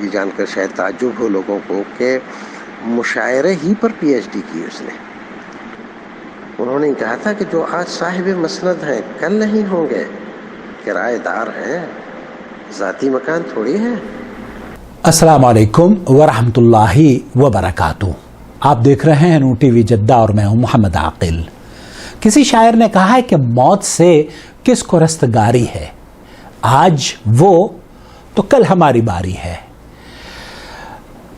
یہ جان کر شاید تعجب ہو لوگوں کو کہ مشاعرے ہی پر پی ایچ ڈی کی اس نے. انہوں نے کہا تھا کہ جو آج صاحب مسند ہیں کل نہیں ہوں گے، کرایہ دار ہیں، ذاتی مکان تھوڑی ہے. السلام علیکم ورحمۃ اللہ وبرکاتہ. آپ دیکھ رہے ہیں نو ٹی وی جدہ اور میں ہوں محمد عاقل. کسی شاعر نے کہا ہے کہ موت سے کس کو رستگاری ہے، آج وہ تو کل ہماری باری ہے.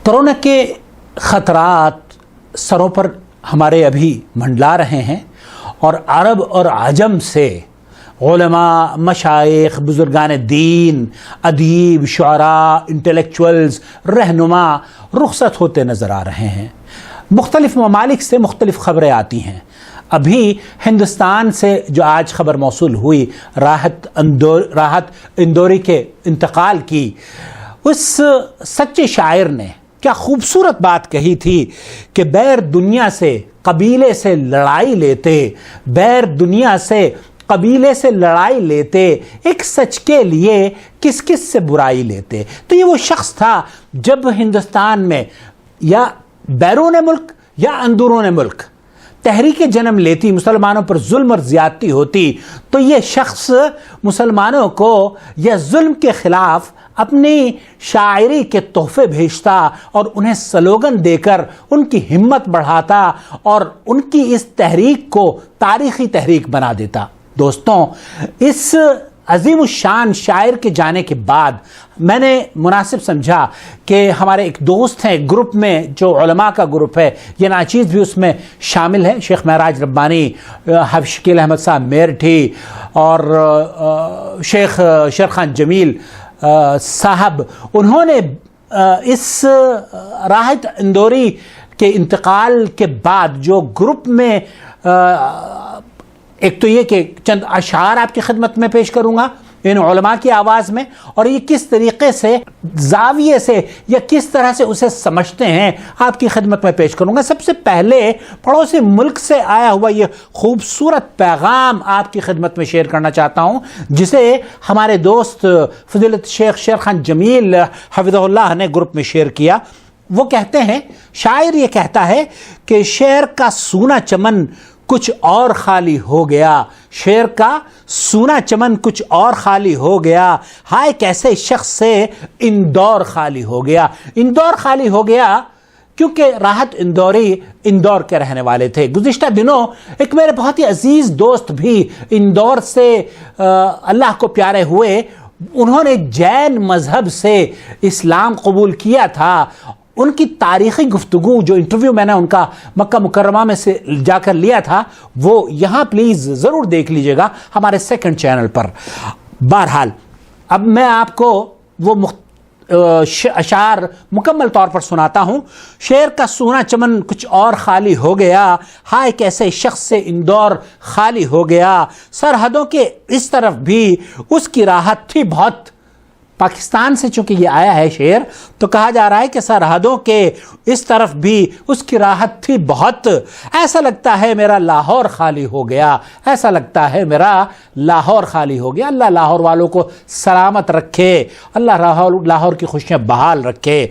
کورونا کے خطرات سروں پر ہمارے ابھی منڈلا رہے ہیں اور عرب اور عجم سے علماء، مشائخ، بزرگان دین، ادیب، شعراء، انٹلیکچوئلز، رہنما رخصت ہوتے نظر آ رہے ہیں. مختلف ممالک سے مختلف خبریں آتی ہیں. ابھی ہندوستان سے جو آج خبر موصول ہوئی راحت اندوری کے انتقال کی، اس سچے شاعر نے کیا خوبصورت بات کہی تھی کہ بیر دنیا سے قبیلے سے لڑائی لیتے، بیر دنیا سے قبیلے سے لڑائی لیتے، ایک سچ کے لیے کس کس سے برائی لیتے. تو یہ وہ شخص تھا جب ہندوستان میں یا بیرون ملک یا اندرون ملک تحریک جنم لیتی، مسلمانوں پر ظلم اور زیادتی ہوتی، تو یہ شخص مسلمانوں کو یا ظلم کے خلاف اپنی شاعری کے تحفے بھیجتا اور انہیں سلوگن دے کر ان کی ہمت بڑھاتا اور ان کی اس تحریک کو تاریخی تحریک بنا دیتا. دوستوں، اس عظیم الشان شاعر کے جانے کے بعد میں نے مناسب سمجھا کہ ہمارے ایک دوست ہیں گروپ میں، جو علماء کا گروپ ہے، یہ ناچیز بھی اس میں شامل ہے، شیخ معراج ربانی، حافظ شکیل احمد صاحب میرٹھی اور شیخ شیرخان جمیل صاحب. انہوں نے اس راحت اندوری کے انتقال کے بعد جو گروپ میں ایک تو یہ کہ چند اشعار آپ کی خدمت میں پیش کروں گا ان علماء کی آواز میں، اور یہ کس طریقے سے زاویے سے یا کس طرح سے اسے سمجھتے ہیں آپ کی خدمت میں پیش کروں گا. سب سے پہلے پڑوسی ملک سے آیا ہوا یہ خوبصورت پیغام آپ کی خدمت میں شیئر کرنا چاہتا ہوں، جسے ہمارے دوست فضیلت شیخ شیرخان جمیل حفظہ اللہ نے گروپ میں شیئر کیا. وہ کہتے ہیں، شاعر یہ کہتا ہے کہ شعر کا سونا چمن کچھ اور خالی ہو گیا، شعر کا سونا چمن کچھ اور خالی ہو گیا، ہائے کیسے شخص سے اندور خالی ہو گیا. اندور خالی ہو گیا کیونکہ راحت اندوری اندور کے رہنے والے تھے. گزشتہ دنوں ایک میرے بہت ہی عزیز دوست بھی اندور سے اللہ کو پیارے ہوئے، انہوں نے جین مذہب سے اسلام قبول کیا تھا. ان کی تاریخی گفتگو جو انٹرویو میں نے ان کا مکہ مکرمہ میں سے جا کر لیا تھا، وہ یہاں پلیز ضرور دیکھ لیجئے گا ہمارے سیکنڈ چینل پر. بہرحال اب میں آپ کو وہ اشعار مکمل طور پر سناتا ہوں. شعر کا سونا چمن کچھ اور خالی ہو گیا، ہائے کیسے شخص سے اندور خالی ہو گیا. سرحدوں کے اس طرف بھی اس کی راحت تھی بہت. پاکستان سے چونکہ یہ آیا ہے شعر، تو کہا جا رہا ہے کہ سرحدوں کے اس طرف بھی اس کی راحت تھی بہت. ایسا لگتا ہے میرا لاہور خالی ہو گیا، ایسا لگتا ہے میرا لاہور خالی ہو گیا. اللہ لاہور والوں کو سلامت رکھے، اللہ لاہور کی خوشیاں بحال رکھے.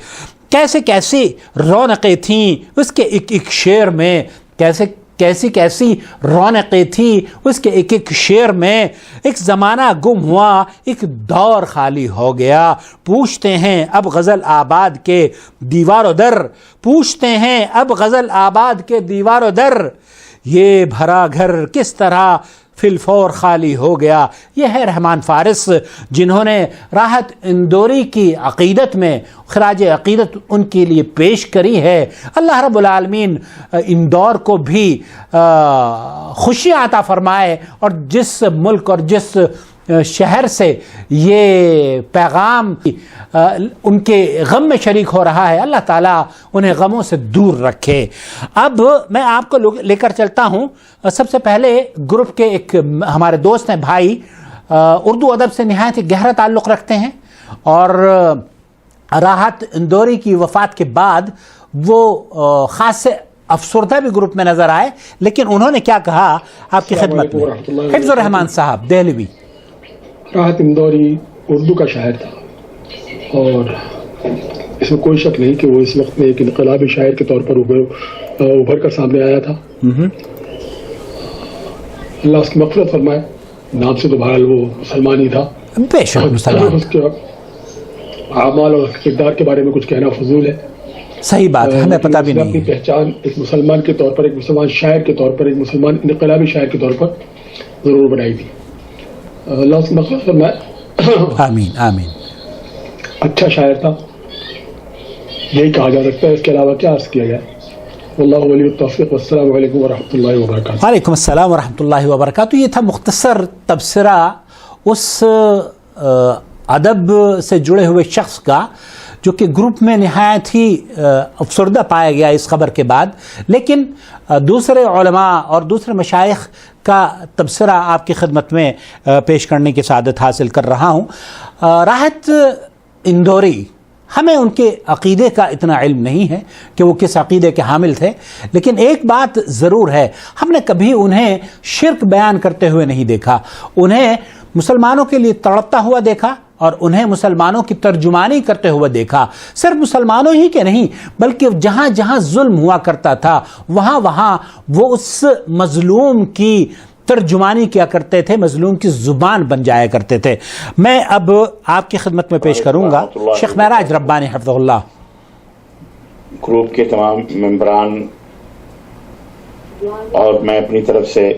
کیسے کیسی رونقیں تھیں اس کے ایک ایک شعر میں، کیسی رونقیں تھی اس کے ایک ایک شعر میں. ایک زمانہ گم ہوا، ایک دور خالی ہو گیا. پوچھتے ہیں اب غزل آباد کے دیوار و در، پوچھتے ہیں اب غزل آباد کے دیوار و در، یہ بھرا گھر کس طرح فی الفور خالی ہو گیا. یہ ہے رحمان فارس، جنہوں نے راحت اندوری کی عقیدت میں خراج عقیدت ان کے لیے پیش کری ہے. اللہ رب العالمین اندور کو بھی خوشیاں عطا فرمائے، اور جس ملک اور جس شہر سے یہ پیغام ان کے غم میں شریک ہو رہا ہے، اللہ تعالیٰ انہیں غموں سے دور رکھے. اب میں آپ کو لے کر چلتا ہوں. سب سے پہلے گروپ کے ایک ہمارے دوست ہیں بھائی، اردو ادب سے نہایت گہرا تعلق رکھتے ہیں، اور راحت اندوری کی وفات کے بعد وہ خاص سے افسردہ بھی گروپ میں نظر آئے. لیکن انہوں نے کیا کہا آپ کی خدمت میں. حفظ الرحمان صاحب دہلوی. راحت اندوری اردو کا شاعر تھا اور اس میں کوئی شک نہیں کہ وہ اس وقت میں ایک انقلابی شاعر کے طور پر ابھر کر سامنے آیا تھا. اللہ اس کی مغفرت فرمائے. نام سے تو بہرحال وہ مسلمان ہی تھا. بے شک مسلمان. اس کے اعمال اور کردار کے بارے میں کچھ کہنا فضول ہے. صحیح بات ہے, ہمیں پتہ بھی نہیں. اپنی پہچان ایک مسلمان کے طور پر, ایک مسلمان شاعر کے طور پر, ایک مسلمان انقلابی شاعر کے طور پر ضرور بنائی تھی. اللہ اس کی مغفرت فرمائے. آمین آمین. اچھا شاعر تھا, یہی کہا جا سکتا ہے. اس کے علاوہ کیا عرض کیا جائے. واللہ ولی التوفیق. والسلام علیکم ورحمۃ اللہ وبرکاتہ. وعلیکم السلام ورحمۃ اللہ وبرکاتہ. یہ تھا مختصر تبصرہ اس ادب سے جڑے ہوئے شخص کا جو کہ گروپ میں نہایت ہی افسردہ پایا گیا اس خبر کے بعد, لیکن دوسرے علماء اور دوسرے مشائخ کا تبصرہ آپ کی خدمت میں پیش کرنے کی سعادت حاصل کر رہا ہوں. راحت اندوری, ہمیں ان کے عقیدے کا اتنا علم نہیں ہے کہ وہ کس عقیدے کے حامل تھے, لیکن ایک بات ضرور ہے, ہم نے کبھی انہیں شرک بیان کرتے ہوئے نہیں دیکھا. انہیں مسلمانوں کے لیے تڑپتا ہوا دیکھا اور انہیں مسلمانوں کی ترجمانی کرتے ہوئے دیکھا. صرف مسلمانوں ہی کے نہیں بلکہ جہاں جہاں ظلم ہوا کرتا تھا وہاں وہاں وہ اس مظلوم کی ترجمانی کیا کرتے تھے, مظلوم کی زبان بن جایا کرتے تھے. میں اب آپ کی خدمت میں پیش کروں گا شیخ معراج ربانی حفظہ اللہ. گروپ کے تمام ممبران اور میں اپنی طرف سے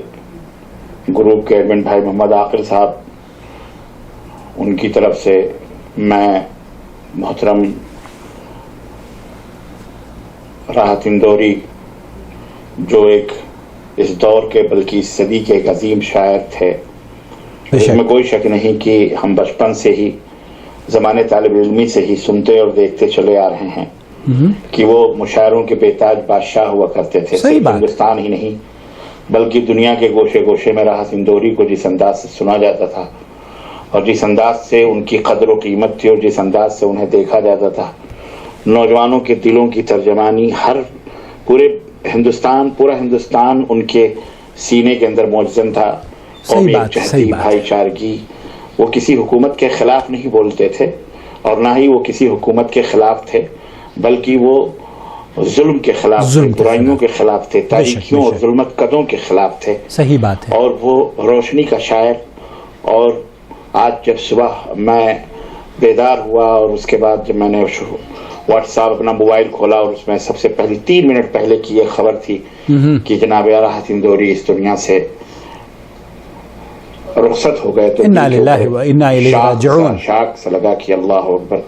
گروپ کے ایڈمن بھائی محمد عاقل صاحب, ان کی طرف سے میں محترم راحت اندوری جو ایک اس دور کے بلکہ اس صدی کے ایک عظیم شاعر تھے, اس میں کوئی شک نہیں کہ ہم بچپن سے ہی زمانے طالب علمی سے ہی سنتے اور دیکھتے چلے آ رہے ہیں کہ وہ مشاعروں کے بے تاج بادشاہ ہوا کرتے تھے. صرف ہندوستان ہی نہیں بلکہ دنیا کے گوشے گوشے میں راحت اندوری کو جس انداز سے سنا جاتا تھا اور جس انداز سے ان کی قدر و قیمت تھی اور جس انداز سے انہیں دیکھا جاتا تھا, نوجوانوں کے دلوں کی ترجمانی, ہر پورا ہندوستان ان کے سینے کے اندر موجزن تھا. قومی یکجہتی, بھائی چارگی. وہ کسی حکومت کے خلاف نہیں بولتے تھے اور نہ ہی وہ کسی حکومت کے خلاف تھے, بلکہ وہ ظلم کے خلاف تھے, برائیوں کے خلاف تھے, تاریکیوں اور ظلمت قدوں کے خلاف تھے. صحیح بات ہے. اور وہ روشنی کا شاعر. اور آج جب صبح میں بیدار ہوا اور اس کے بعد جب میں نے واٹس ایپ اپنا موبائل کھولا اور اس میں سب سے پہلی 3 منٹ پہلے کی یہ خبر تھی کہ جناب راحت اندوری اس دنیا سے رخصت ہو گئے, تو انا للہ و انا الیہ راجعون. شاک سے لگا کہ اللہ اکبر.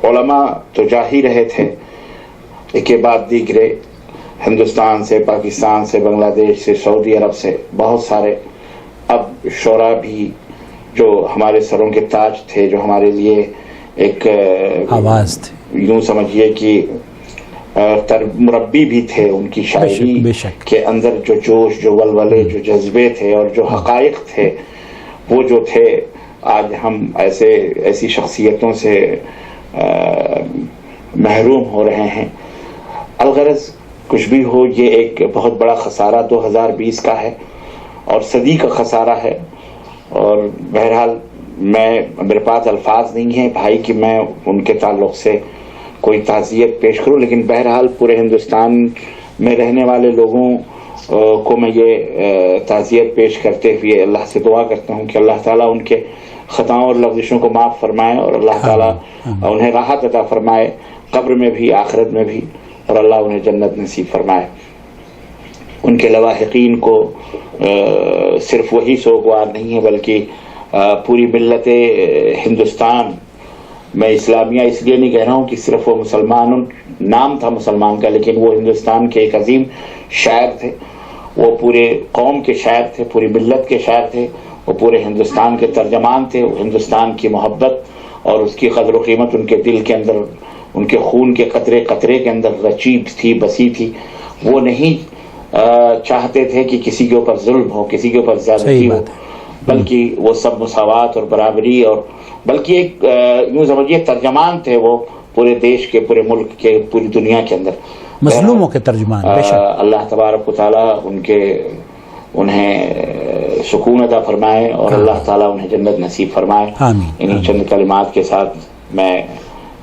علماء تو جا ہی رہے تھے ایک کے بعد دیگرے, ہندوستان سے, پاکستان سے, بنگلہ دیش سے, سعودی عرب سے, بہت سارے. اب شعراء بھی جو ہمارے سروں کے تاج تھے, جو ہمارے لیے ایک آواز تھی, یوں سمجھیے کہ مربی بھی تھے. ان کی شاعری کے اندر جو جوش, جو ولولے, جو جذبے تھے اور جو حقائق تھے, وہ جو تھے, آج ہم ایسی شخصیتوں سے محروم ہو رہے ہیں. الغرض کچھ بھی ہو, یہ ایک بہت بڑا خسارہ 2020 کا ہے اور صدی کا خسارہ ہے. اور بہرحال میرے پاس الفاظ نہیں ہیں بھائی کہ میں ان کے تعلق سے کوئی تعزیت پیش کروں, لیکن بہرحال پورے ہندوستان میں رہنے والے لوگوں کو میں یہ تعزیت پیش کرتے ہوئے اللہ سے دعا کرتا ہوں کہ اللہ تعالیٰ ان کے خطاؤں اور لغزشوں کو معاف فرمائے اور اللہ تعالیٰ انہیں راحت عطا فرمائے قبر میں بھی, آخرت میں بھی, اور اللہ انہیں جنت نصیب فرمائے. ان کے لواحقین کو صرف وہی سوگوار نہیں ہے بلکہ پوری ملت ہندوستان. میں اسلامیہ اس لیے نہیں کہہ رہا ہوں کہ صرف وہ مسلمان, نام تھا مسلمان کا, لیکن وہ ہندوستان کے ایک عظیم شاعر تھے. وہ پورے قوم کے شاعر تھے, پوری ملت کے شاعر تھے, وہ پورے ہندوستان کے ترجمان تھے. وہ ہندوستان کی محبت اور اس کی قدر و قیمت ان کے دل کے اندر, ان کے خون کے قطرے قطرے کے اندر رچی تھی, بسی تھی. وہ نہیں چاہتے تھے کہ کسی کے اوپر ظلم ہو, کسی کے اوپر زیادتی ہو, بلکہ وہ سب مساوات اور برابری, اور بلکہ ایک یوں سمجھیے ترجمان تھے وہ پورے دیش کے, پورے ملک کے, پوری دنیا کے اندر مظلوموں کے ترجمان. اللہ تبارک و تعالیٰ انہیں سکون عطا فرمائے اور اللہ تعالیٰ انہیں جنت نصیب فرمائے. انہیں چند کلمات کے ساتھ میں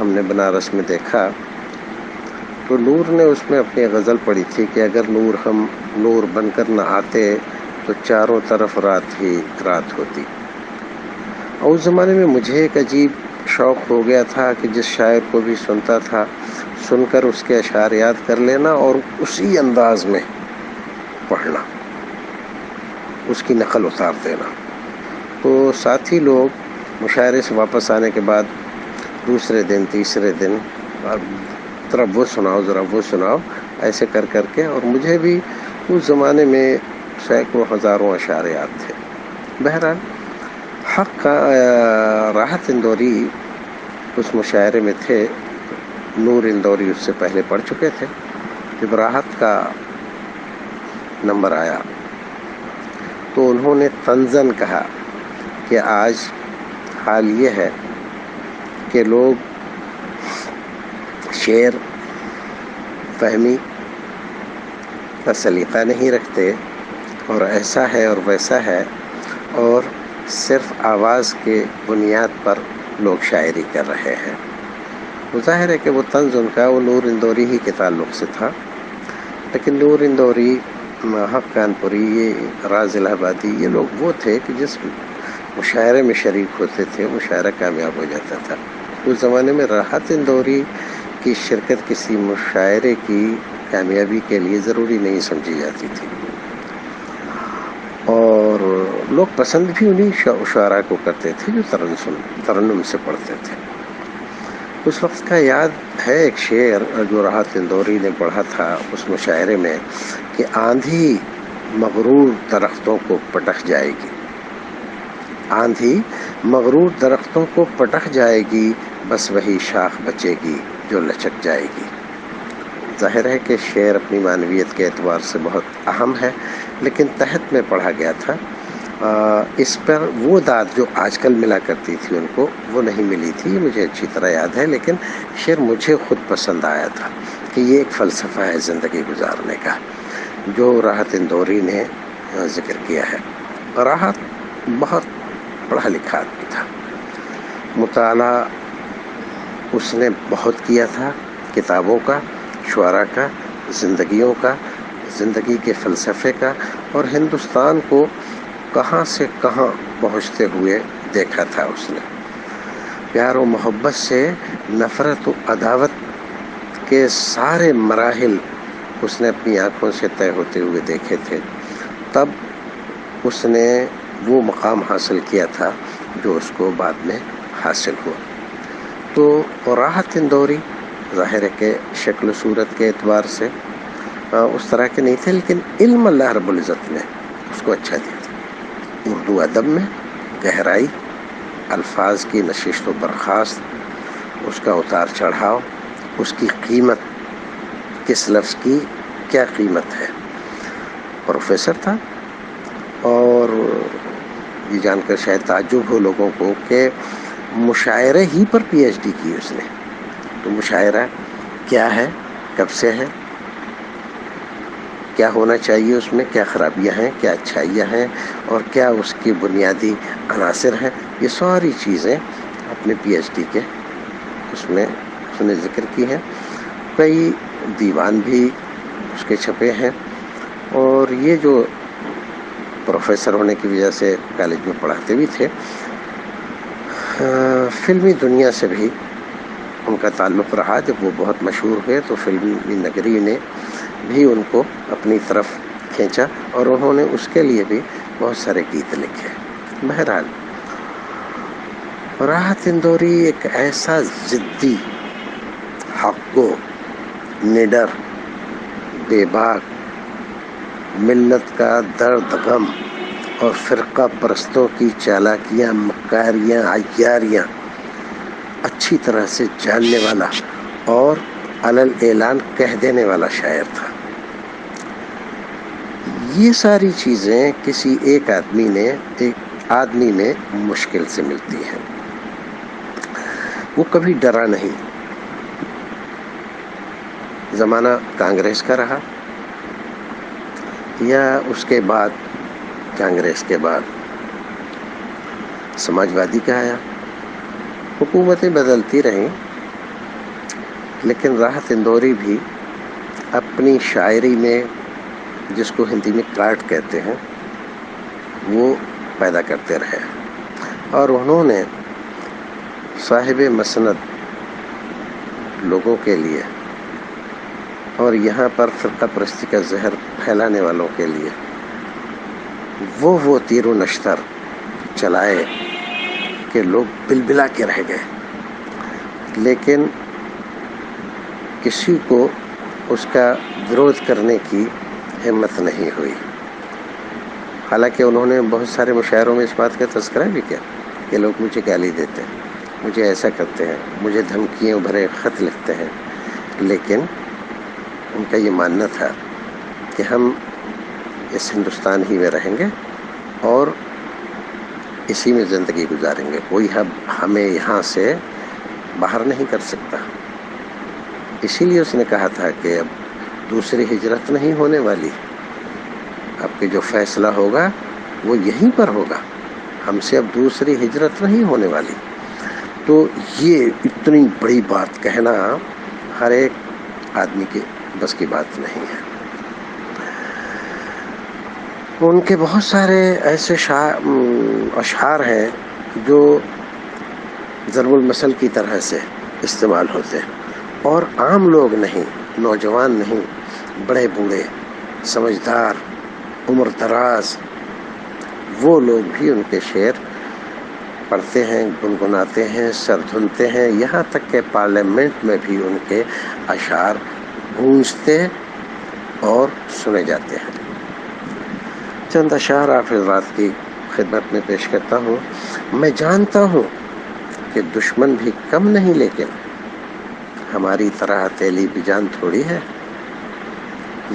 ہم نے بنارس میں دیکھا تو نور نے اس میں اپنی غزل پڑھی تھی کہ اگر ہم نور بن کر نہ آتے تو چاروں طرف رات ہی رات ہوتی. اور اس زمانے میں مجھے ایک عجیب شوق ہو گیا تھا کہ جس شاعر کو بھی سنتا تھا سن کر اس کے اشعار یاد کر لینا اور اسی انداز میں پڑھنا، اس کی نقل اتار دینا. تو ساتھی لوگ مشاعرے سے واپس آنے کے بعد دوسرے دن تیسرے دن ذرا وہ سناؤ ایسے کر کے، اور مجھے بھی اس زمانے میں سینکڑوں ہزاروں اشعار یاد تھے. بہرحال حق کا راحت اندوری اس مشاعرے میں تھے. نور اندوری اس سے پہلے پڑھ چکے تھے. جب راحت کا نمبر آیا تو انہوں نے طنزاً کہا کہ آج حال یہ ہے کہ لوگ شعر فہمی کا سلیقہ نہیں رکھتے اور ایسا ہے اور ویسا ہے، اور صرف آواز کے بنیاد پر لوگ شاعری کر رہے ہیں. ظاہر ہے کہ وہ طنز ان کا وہ نور اندوری ہی کے تعلق سے تھا، لیکن نور اندوری، حق کانپوری، یہ راز الہ آبادی، یہ لوگ وہ تھے کہ جس مشاعرے میں شریک ہوتے تھے مشاعرہ کامیاب ہو جاتا تھا. اس زمانے میں راحت اندوری کی شرکت کسی مشاعرے کی کامیابی کے لیے ضروری نہیں سمجھی جاتی تھی، اور لوگ پسند بھی انہی شعراء کو کرتے تھے جو ترنم سے پڑھتے تھے. اس وقت کا یاد ہے ایک شعر جو راحت اندوری نے پڑھا تھا اس مشاعرے میں کہ آندھی مغرور درختوں کو پٹخ جائے گی، آندھی مغرور درختوں کو پٹخ جائے گی، بس وہی شاخ بچے گی جو لچک جائے گی. ظاہر ہے کہ شعر اپنی معنویت کے اعتبار سے بہت اہم ہے، لیکن تحت میں پڑھا گیا تھا. اس پر وہ داد جو آج کل ملا کرتی تھی ان کو وہ نہیں ملی تھی، یہ مجھے اچھی طرح یاد ہے. لیکن شعر مجھے خود پسند آیا تھا کہ یہ ایک فلسفہ ہے زندگی گزارنے کا جو راحت اندوری نے ذکر کیا ہے. راحت بہت پڑھا لکھا آدمی تھا، مطالعہ اس نے بہت کیا تھا، کتابوں کا، شعراء کا، زندگیوں کا، زندگی کے فلسفے کا، اور ہندوستان کو کہاں سے کہاں پہنچتے ہوئے دیکھا تھا. اس نے پیار و محبت سے نفرت و عداوت کے سارے مراحل اس نے اپنی آنکھوں سے طے ہوتے ہوئے دیکھے تھے. تب اس نے وہ مقام حاصل کیا تھا جو اس کو بعد میں حاصل ہوا. تو راحت اندوری ظاہر ہے کہ شکل و صورت کے اعتبار سے اس طرح کے نہیں تھے، لیکن علم اللہ رب العزت نے اس کو اچھا دیا تھا. اردو ادب میں گہرائی، الفاظ کی نشست و برخاست، اس کا اتار چڑھاؤ، اس کی قیمت، کس لفظ کی کیا قیمت ہے. پروفیسر تھا، اور یہ جان کر شاید تعجب ہو لوگوں کو کہ مشاعرے ہی پر پی ایچ ڈی کی اس نے. تو مشاعرہ کیا ہے، کب سے ہے، کیا ہونا چاہیے، اس میں کیا خرابیاں ہیں، کیا اچھائیاں ہیں، اور کیا اس کی بنیادی عناصر ہیں، یہ ساری چیزیں اپنے پی ایچ ڈی کے اس نے ذکر کی ہیں. کئی دیوان بھی اس کے چھپے ہیں، اور یہ جو پروفیسر ہونے کی وجہ سے کالج میں پڑھاتے بھی تھے، فلمی دنیا سے بھی ان کا تعلق رہا. جب وہ بہت مشہور ہوئے تو فلمی نگری نے بھی ان کو اپنی طرف کھینچا، اور انہوں نے اس کے لیے بھی بہت سارے گیت لکھے. بہرحال راحت اندوری ایک ایسا ضدی، حق گو، نڈر، بے باک، ملت کا درد غم اور فرقہ پرستوں کی چالاکیاں، مکاریاں، عیاریاں اچھی طرح سے جاننے والا اور علل اعلان کہہ دینے والا شاعر تھا. یہ ساری چیزیں کسی ایک آدمی میں مشکل سے ملتی ہیں. وہ کبھی ڈرا نہیں. زمانہ کانگریس کا رہا یا اس کے بعد، کانگریس کے بعد سماجوادی کا آیا، حکومتیں بدلتی رہیں، لیکن راحت اندوری بھی اپنی شاعری میں، جس کو ہندی میں کارٹ کہتے ہیں، وہ پیدا کرتے رہے، اور انہوں نے صاحب مسند لوگوں کے لیے اور یہاں پر فرقہ پرستی کا زہر پھیلانے والوں کے لیے وہ تیر و نشتر چلائے کہ لوگ بلبلا کے رہ گئے، لیکن کسی کو اس کا وروධ کرنے کی ہمت نہیں ہوئی۔ حالانکہ انہوں نے بہت سارے مشاعروں میں اس بات کا تذکرہ بھی کیا کہ لوگ مجھے گالی دیتے ہیں، مجھے ایسا کرتے ہیں، مجھے دھمکیوں بھرے خط لکھتے ہیں، لیکن ان کا یہ ماننا تھا کہ ہم اس ہندوستان ہی میں رہیں گے اور اسی میں زندگی گزاریں گے، کوئی ہمیں یہاں سے باہر نہیں کر سکتا۔ اسی لیے اس نے کہا تھا کہ اب دوسری ہجرت نہیں ہونے والی، اب کے جو فیصلہ ہوگا وہ یہیں پر ہوگا، ہم سے اب دوسری ہجرت نہیں ہونے والی۔ تو یہ اتنی بڑی بات کہنا ہر ایک آدمی کے بس کی بات نہیں ہے۔ ان کے بہت سارے ایسے اشعار ہیں جو ضرب المثل کی طرح سے استعمال ہوتے ہیں، اور عام لوگ نہیں، نوجوان نہیں، بڑے بوڑھے، سمجھدار، عمر دراز، وہ لوگ بھی ان کے شعر پڑھتے ہیں، گنگناتے ہیں، سر دھنتے ہیں، یہاں تک کہ پارلیمنٹ میں بھی ان کے اشعار گونجتے اور سنے جاتے ہیں۔ چند اشعار آپ حضرات کی خدمت میں پیش کرتا ہوں۔ میں جانتا ہوں کہ دشمن بھی کم نہیں، لیکن ہماری طرح ہتھیلی بھی جان تھوڑی ہے۔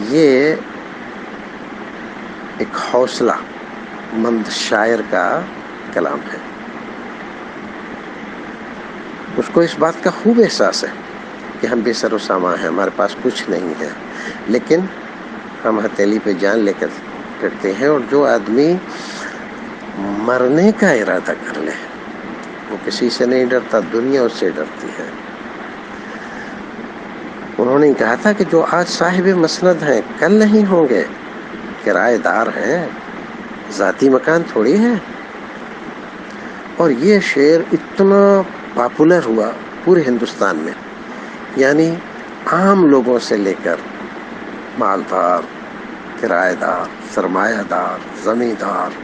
یہ ایک حوصلہ مند شاعر کا کلام ہے، اس کو اس بات کا خوب احساس ہے کہ ہم بے سر و سامان ہیں، ہمارے پاس کچھ نہیں ہے، لیکن ہم ہتھیلی پہ جان لے کر پھرتے ہیں، اور جو آدمی مرنے کا ارادہ کر لے وہ کسی سے نہیں ڈرتا، دنیا اس سے ڈرتی ہے۔ انہوں نے کہا تھا کہ جو آج صاحب مسند ہیں کل نہیں ہوں گے، کرایہ دار ہیں، ذاتی مکان تھوڑی ہے۔ اور یہ شعر اتنا پاپولر ہوا پورے ہندوستان میں، یعنی عام لوگوں سے لے کر مالدار، کرایہ دار، سرمایہ دار، زمیندار،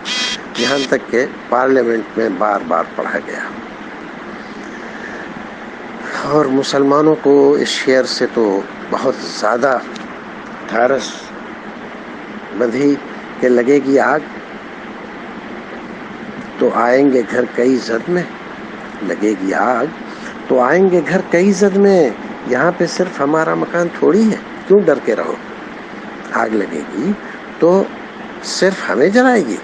یہاں تک کہ پارلیمنٹ میں بار بار پڑھا گیا۔ اور مسلمانوں کو اس شعر سے تو بہت زیادہ ڈھارس بندھی کہ لگے گی آگ تو آئیں گے گھر کئی زد میں، لگے گی آگ تو آئیں گے گھر کئی زد میں، یہاں پہ صرف ہمارا مکان تھوڑی ہے، کیوں ڈر کے رہو؟ آگ لگے گی تو صرف ہمیں جلائے گی،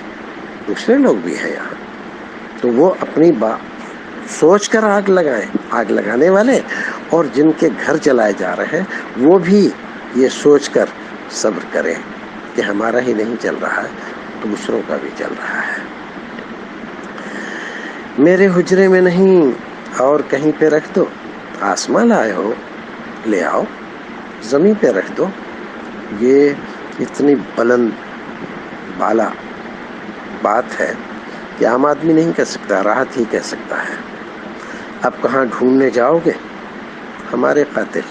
دوسرے لوگ بھی ہیں یہاں، تو وہ اپنی سوچ کر آگ لگائیں، آگ لگانے والے اور جن کے گھر جلائے جا رہے ہیں وہ بھی یہ سوچ کر صبر کریں کہ ہمارا ہی نہیں چل رہا ہے، دوسروں کا بھی چل رہا ہے۔ میرے حجرے میں نہیں اور کہیں پہ رکھ دو، آسمان لائے ہو لے آؤ زمین پہ رکھ دو۔ یہ اتنی بلند بالا بات ہے کہ عام آدمی نہیں کہہ سکتا، راحت ہی کہہ سکتا ہے۔ اب کہاں ڈھونڈنے جاؤ گے ہمارے قاتل؟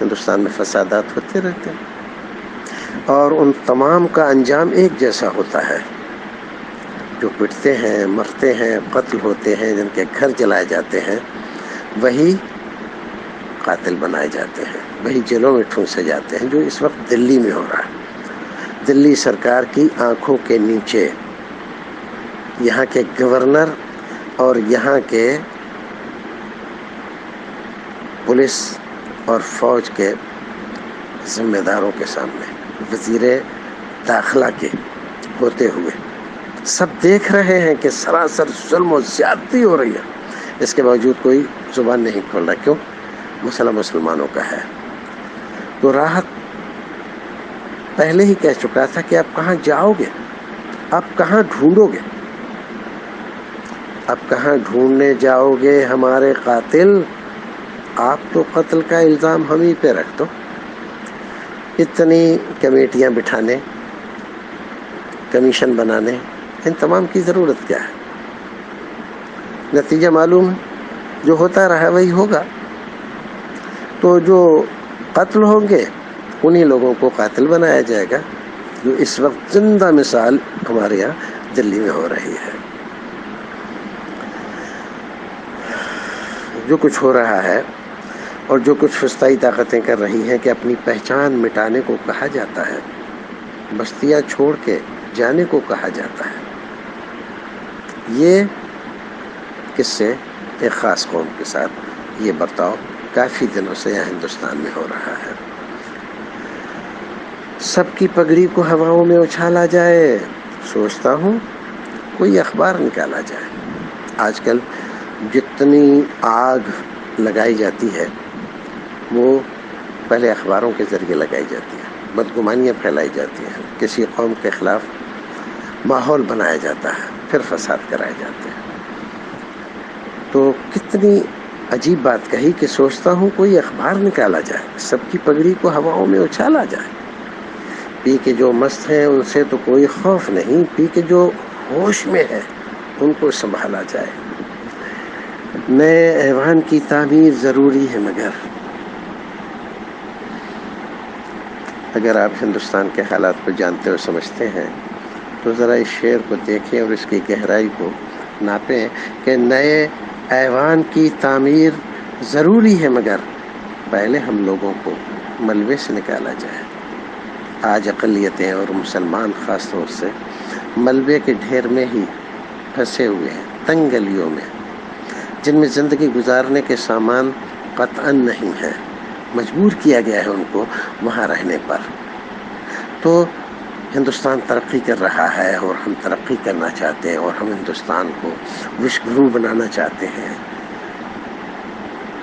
ہندوستان میں فسادات ہوتے رہتے ہیں اور ان تمام کا انجام ایک جیسا ہوتا ہے، جو پٹتے ہیں، مرتے ہیں، قتل ہوتے ہیں، جن کے گھر جلائے جاتے ہیں، وہی قاتل بنائے جاتے ہیں، وہی جیلوں میں ٹھونسے جاتے ہیں، جو اس وقت دلی میں ہو رہا ہے۔ دلی سرکار کی آنکھوں کے نیچے یہاں کے گورنر اور یہاں کے پولیس اور فوج کے ذمہ داروں کے سامنے، وزیر داخلہ کے ہوتے ہوئے سب دیکھ رہے ہیں کہ سراسر ظلم و زیادتی ہو رہی ہے، اس کے باوجود کوئی زبان نہیں کھول رہا۔ کیوں؟ مسئلہ مسلمانوں کا ہے۔ تو راحت پہلے ہی کہہ چکا تھا کہ اب کہاں جاؤ گے، اب کہاں ڈھونڈو گے، اب کہاں ڈھونڈنے جاؤ گے ہمارے قاتل؟ آپ تو قتل کا الزام ہم ہی پہ رکھ دو، اتنی کمیٹیاں بٹھانے، کمیشن بنانے، ان تمام کی ضرورت کیا ہے؟ نتیجہ معلوم ہے، جو ہوتا رہا وہی ہوگا۔ تو جو قتل ہوں گے انہی لوگوں کو قاتل بنایا جائے گا، جو اس وقت زندہ مثال ہمارے یہاں دلی میں ہو رہی ہے۔ جو کچھ ہو رہا ہے اور جو کچھ فسطائی طاقتیں کر رہی ہیں کہ اپنی پہچان مٹانے کو کہا جاتا ہے، بستیاں چھوڑ کے جانے کو کہا جاتا ہے، یہ کس سے؟ ایک خاص قوم کے ساتھ یہ برتاؤ کافی دنوں سے یہاں ہندوستان میں ہو رہا ہے۔ سب کی پگڑی کو ہواؤں میں اچھالا جائے، سوچتا ہوں کوئی اخبار نکالا جائے۔ آج کل جتنی آگ لگائی جاتی ہے وہ پہلے اخباروں کے ذریعے لگائی جاتی ہے، بدگمانیاں پھیلائی جاتی ہیں، کسی قوم کے خلاف ماحول بنایا جاتا ہے، پھر فساد کرائے جاتے ہیں۔ تو کتنی عجیب بات کہی کہ سوچتا ہوں کوئی اخبار نکالا جائے، سب کی پگڑی کو ہواؤں میں اچھالا جائے۔ پی کے جو مست ہیں ان سے تو کوئی خوف نہیں، پی کے جو ہوش میں ہے ان کو سنبھالا جائے۔ نئے ایوان کی تعمیر ضروری ہے، مگر اگر آپ ہندوستان کے حالات کو جانتے اور سمجھتے ہیں تو ذرا اس شعر کو دیکھیں اور اس کی گہرائی کو ناپیں کہ نئے ایوان کی تعمیر ضروری ہے، مگر پہلے ہم لوگوں کو ملبے سے نکالا جائے۔ آج اقلیتیں اور مسلمان خاص طور سے ملبے کے ڈھیر میں ہی پھنسے ہوئے ہیں، تنگ گلیوں میں، جن میں زندگی گزارنے کے سامان قطعاً نہیں ہے، مجبور کیا گیا ہے ان کو وہاں رہنے پر۔ تو ہندوستان ترقی کر رہا ہے اور ہم ترقی کرنا چاہتے ہیں اور ہم ہندوستان کو وشو بنانا چاہتے ہیں۔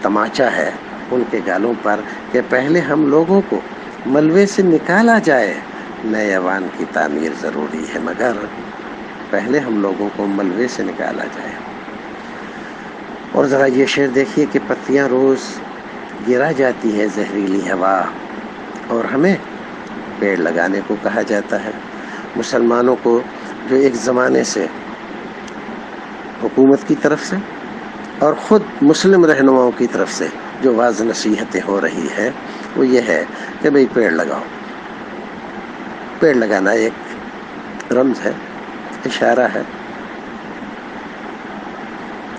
تماچا ہے ان کے گالوں پر کہ پہلے ہم لوگوں کو ملبے سے نکالا جائے۔ نئے ایوان کی تعمیر ضروری ہے، مگر پہلے ہم لوگوں کو ملبے سے نکالا جائے۔ اور ذرا یہ شعر دیکھیے کہ پتیاں روز گرا جاتی ہے زہریلی ہوا، اور ہمیں پیڑ لگانے کو کہا جاتا ہے۔ مسلمانوں کو جو ایک زمانے سے حکومت کی طرف سے اور خود مسلم رہنماؤں کی طرف سے جو واضح نصیحتیں ہو رہی ہے وہ یہ ہے کہ بھئی پیڑ لگاؤ۔ پیڑ لگانا ایک رمز ہے، اشارہ ہے۔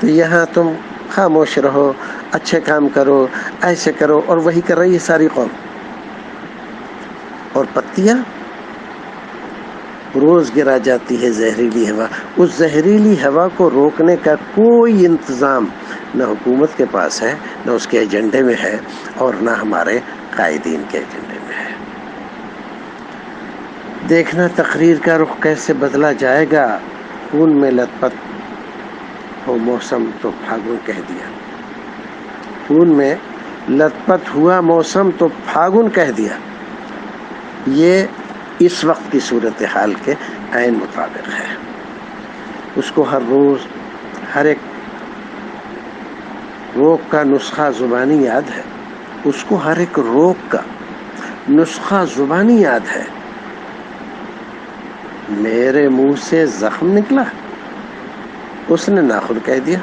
تو یہاں تم خاموش رہو، اچھے کام کرو، ایسے کرو، اور وہی کر رہی ہے ساری قوم۔ اور پتیاں روز گرا جاتی ہے زہریلی ہوا۔ اس زہریلی ہوا کو روکنے کا کوئی انتظام نہ حکومت کے پاس ہے، نہ اس کے ایجنڈے میں ہے، اور نہ ہمارے قائدین کے ایجنڈے میں ہے۔ دیکھنا تقریر کا رخ کیسے بدلا جائے گا۔ خون میں لت پت ہو موسم تو پھاگن کہہ دیا۔ خون میں لت پت ہوا موسم تو پھاگن کہہ دیا۔ یہ اس وقت کی صورتحال کے عین مطابق ہے۔ اس کو ہر روز ہر ایک روگ کا نسخہ زبانی یاد ہے، اس کو ہر ایک روگ کا نسخہ زبانی یاد ہے۔ میرے منہ سے زخم نکلا، اس نے ناخن کہہ دیا۔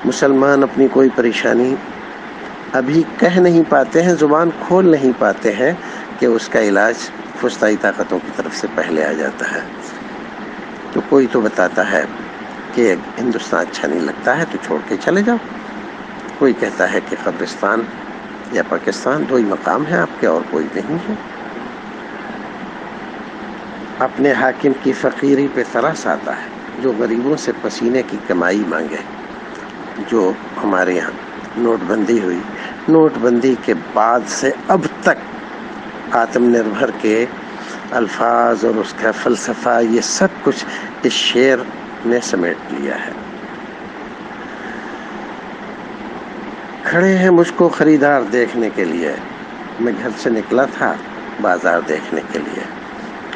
مسلمان اپنی کوئی پریشانی ابھی کہہ نہیں پاتے ہیں، زبان کھول نہیں پاتے ہیں کہ اس کا علاج فسطائی طاقتوں کی طرف سے پہلے آ جاتا ہے۔ تو کوئی تو بتاتا ہے کہ ہندوستان اچھا نہیں لگتا ہے تو چھوڑ کے چلے جاؤ۔ کوئی کہتا ہے کہ قبرستان یا پاکستان دو ہی مقام ہے آپ کے، اور کوئی نہیں ہے۔ اپنے حاکم کی فقیری پہ ترس آتا ہے، جو غریبوں سے پسینے کی کمائی مانگے۔ جو ہمارے یہاں نوٹ بندی ہوئی، نوٹ بندی کے بعد سے اب تک آتم نربھر کے الفاظ اور اس کا فلسفہ، یہ سب کچھ اس شعر نے سمیٹ لیا ہے۔ کھڑے ہیں مجھ کو خریدار دیکھنے کے لیے، میں گھر سے نکلا تھا بازار دیکھنے کے لیے۔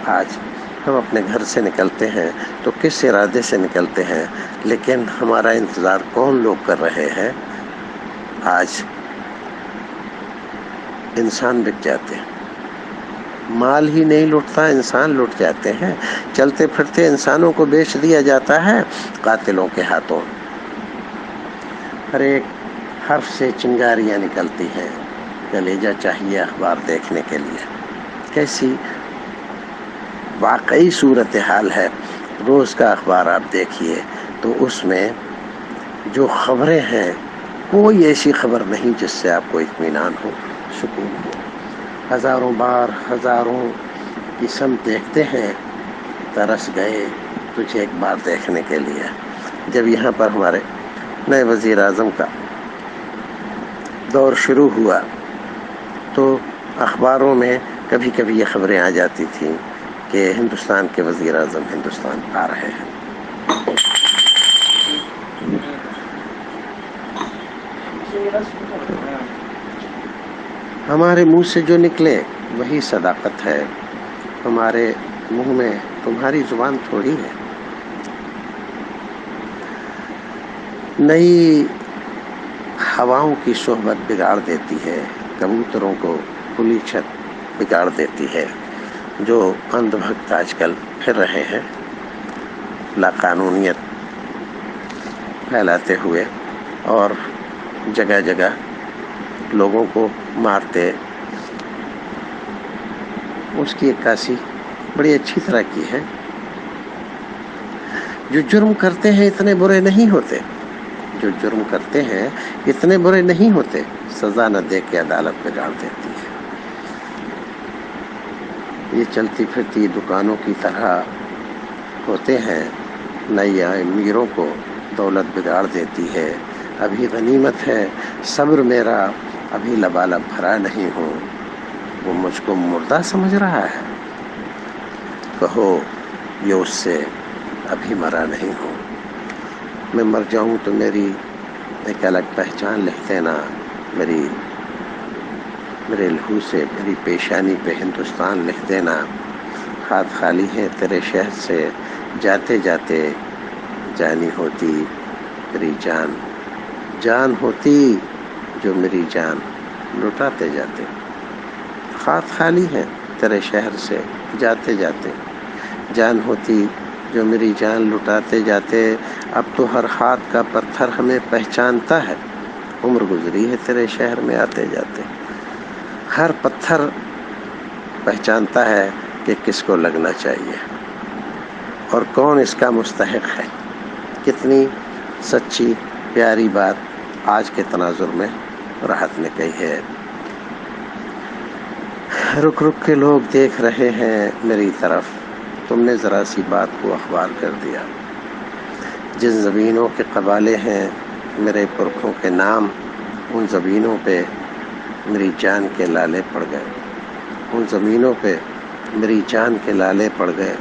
آج ہم اپنے گھر سے نکلتے ہیں تو کس ارادے سے نکلتے ہیں، لیکن ہمارا انتظار کون لوگ کر رہے ہیں؟ آج انسان بک جاتے ہیں، مال ہی نہیں لٹتا، انسان لٹ جاتے ہیں، چلتے پھرتے انسانوں کو بیچ دیا جاتا ہے قاتلوں کے ہاتھوں، ہر ایک حرف سے چنگاریاں نکلتی ہیں، کلیجہ چاہیے اخبار دیکھنے کے لیے۔ کیسی واقعی صورتحال ہے، روز کا اخبار آپ دیکھیے تو اس میں جو خبریں ہیں کوئی ایسی خبر نہیں جس سے آپ کو اطمینان ہو، سکون ہو۔ ہزاروں بار ہزاروں قسم دیکھتے ہیں، ترس گئے تجھے ایک بار دیکھنے کے لیے۔ جب یہاں پر ہمارے نئے وزیر اعظم کا دور شروع ہوا تو اخباروں میں کبھی کبھی یہ خبریں آ جاتی تھیں کہ ہندوستان کے وزیر اعظم ہندوستان آ رہے ہیں۔ ہمارے منہ سے جو نکلے وہی صداقت ہے، ہمارے منہ میں تمہاری زبان تھوڑی ہے۔ نئی ہواؤں کی صحبت بگاڑ دیتی ہے، کبوتروں کو کھلی چھت بگاڑ دیتی ہے، جو اندھ بھگت آج کل پھر رہے ہیں لاقانونیت پھیلاتے ہوئے اور جگہ جگہ لوگوں کو مارتے۔ اس کی عکاسی بڑی اچھی طرح کی ہے۔ جو جرم کرتے ہیں اتنے برے نہیں ہوتے، جو جرم کرتے ہیں اتنے برے نہیں ہوتے، سزا نہ دے کے عدالت بگاڑ دیتی ہے۔ یہ چلتی پھرتی دکانوں کی طرح ہوتے ہیں، نئی امیروں کو دولت بگاڑ دیتی ہے۔ ابھی غنیمت ہے، صبر میرا ابھی لبالب بھرا نہیں ہوں، وہ مجھ کو مردہ سمجھ رہا ہے، کہو یہ اس سے ابھی مرا نہیں ہوں۔ میں مر جاؤں تو میری ایک الگ پہچان لکھ دینا، میرے لہو سے میری پیشانی پہ ہندوستان لکھ دینا۔ ہاتھ خالی ہے تیرے شہر سے، جاتے جاتے جانی ہوتی میری جان، جان ہوتی جو میری جان لٹاتے جاتے۔ ہاتھ خالی ہے تیرے شہر سے، جاتے جاتے جان ہوتی جو میری جان لٹاتے جاتے۔ اب تو ہر ہاتھ کا پتھر ہمیں پہچانتا ہے، عمر گزری ہے تیرے شہر میں آتے جاتے۔ ہر پتھر پہچانتا ہے کہ کس کو لگنا چاہیے اور کون اس کا مستحق ہے۔ کتنی سچی پیاری بات آج کے تناظر میں راحت نے کہی ہے۔ رک رک کے لوگ دیکھ رہے ہیں میری طرف، تم نے ذرا سی بات کو اخبار کر دیا۔ جن زمینوں کے قبالے ہیں میرے پرکھوں کے نام، ان زمینوں پہ میری جان کے لالے پڑ گئے، ان زمینوں پہ میری جان کے لالے پڑ گئے۔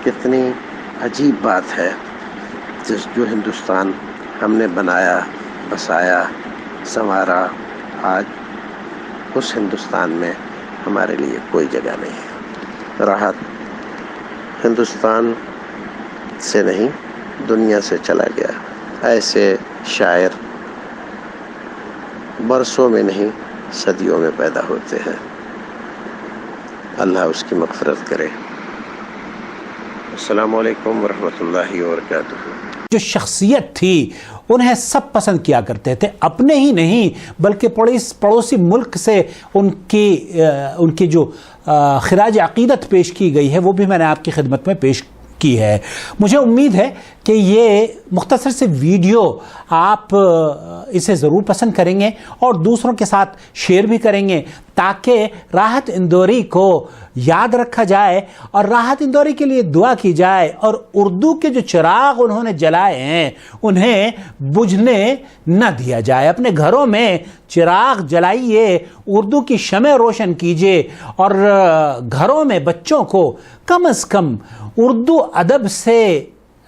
کتنی عجیب بات ہے، جو ہندوستان ہم نے بنایا، بسایا، سنوارا، آج اس ہندوستان میں ہمارے لیے کوئی جگہ نہیں ہے۔ راحت ہندوستان سے نہیں دنیا سے چلا گیا۔ ایسے شاعر برسوں میں نہیں صدیوں میں پیدا ہوتے ہیں، اللہ اس کی مغفرت کرے۔ السلام علیکم ورحمۃ اللہ وبرکاتہ۔ جو شخصیت تھی انہیں سب پسند کیا کرتے تھے، اپنے ہی نہیں بلکہ پڑوسی ملک سے ان کی جو خراج عقیدت پیش کی گئی ہے وہ بھی میں نے آپ کی خدمت میں پیش کی ہے۔ مجھے امید ہے کہ یہ مختصر سے ویڈیو آپ اسے ضرور پسند کریں گے اور دوسروں کے ساتھ شیئر بھی کریں گے تاکہ راحت اندوری کو یاد رکھا جائے اور راحت اندوری کے لیے دعا کی جائے اور اردو کے جو چراغ انہوں نے جلائے ہیں انہیں بجھنے نہ دیا جائے۔ اپنے گھروں میں چراغ جلائیے، اردو کی شمع روشن کیجیے اور گھروں میں بچوں کو کم از کم اردو ادب سے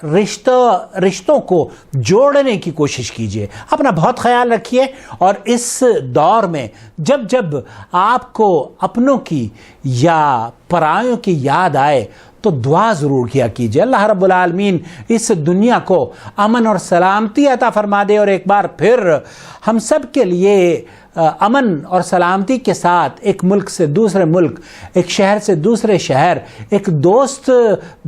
رشتوں کو جوڑنے کی کوشش کیجیے۔ اپنا بہت خیال رکھیے اور اس دور میں جب آپ کو اپنوں کی یا پرایوں کی یاد آئے تو دعا ضرور کیا کیجیے اللہ رب العالمین اس دنیا کو امن اور سلامتی عطا فرما دے، اور ایک بار پھر ہم سب کے لیے امن اور سلامتی کے ساتھ ایک ملک سے دوسرے ملک، ایک شہر سے دوسرے شہر، ایک دوست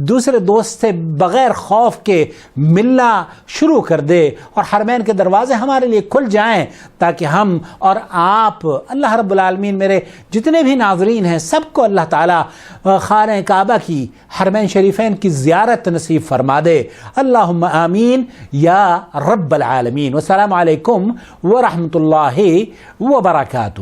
دوسرے دوست سے بغیر خوف کے ملنا شروع کر دے، اور حرمین کے دروازے ہمارے لیے کھل جائیں تاکہ ہم اور آپ، اللہ رب العالمین میرے جتنے بھی ناظرین ہیں سب کو اللہ تعالیٰ خانہ کعبہ کی، حرمین شریفین کی زیارت نصیب فرما دے۔ اللہم آمین یا رب العالمین۔ والسلام علیکم ورحمۃ اللہ وبرکاتہ۔